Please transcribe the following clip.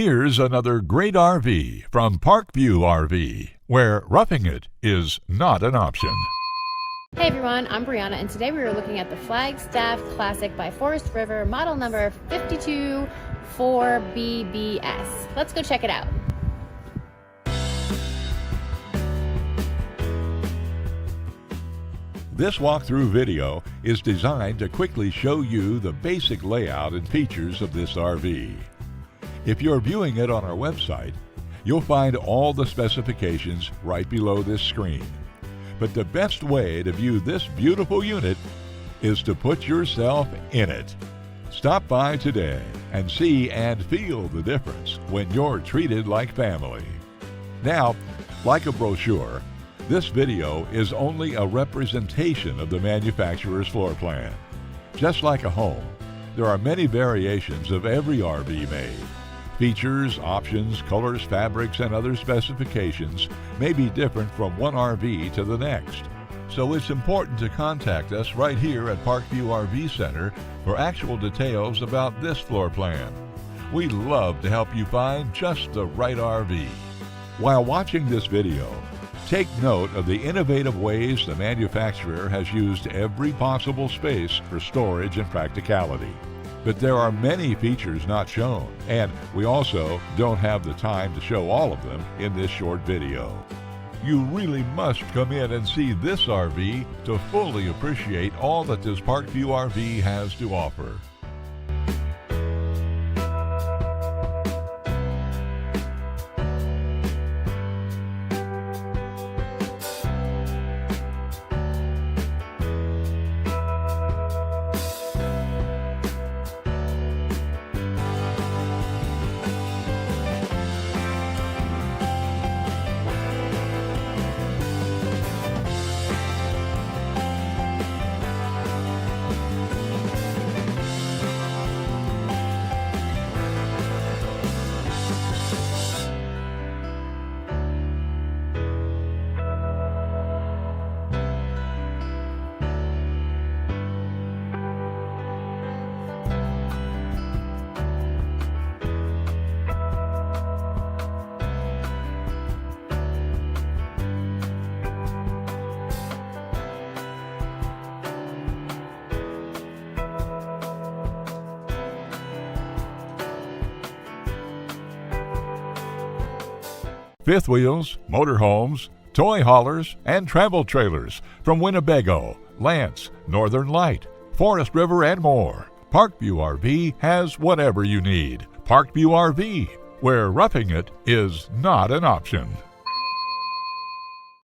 Here's another great RV from Parkview RV, where roughing it is not an option. Hey everyone, I'm Brianna, and today we are looking at the Flagstaff Classic by Forest River, model number 524BBS. Let's go check it out. This walkthrough video is designed to quickly show you the basic layout and features of this RV. If you're viewing it on our website, you'll find all the specifications right below this screen. But the best way to view this beautiful unit is to put yourself in it. Stop by today and see and feel the difference when you're treated like family. Now, like a brochure, this video is only a representation of the manufacturer's floor plan. Just like a home, there are many variations of every RV made. Features, options, colors, fabrics, and other specifications may be different from one RV to the next. So it's important to contact us right here at Parkview RV Center for actual details about this floor plan. We'd love to help you find just the right RV. While watching this video, take note of the innovative ways the manufacturer has used every possible space for storage and practicality. But there are many features not shown, and we also don't have the time to show all of them in this short video. You really must come in and see this RV to fully appreciate all that this Parkview RV has to offer. Fifth wheels, motorhomes, toy haulers, and travel trailers from Winnebago, Lance, Northern Light, Forest River, and more. Parkview RV has whatever you need. Parkview RV, where roughing it is not an option.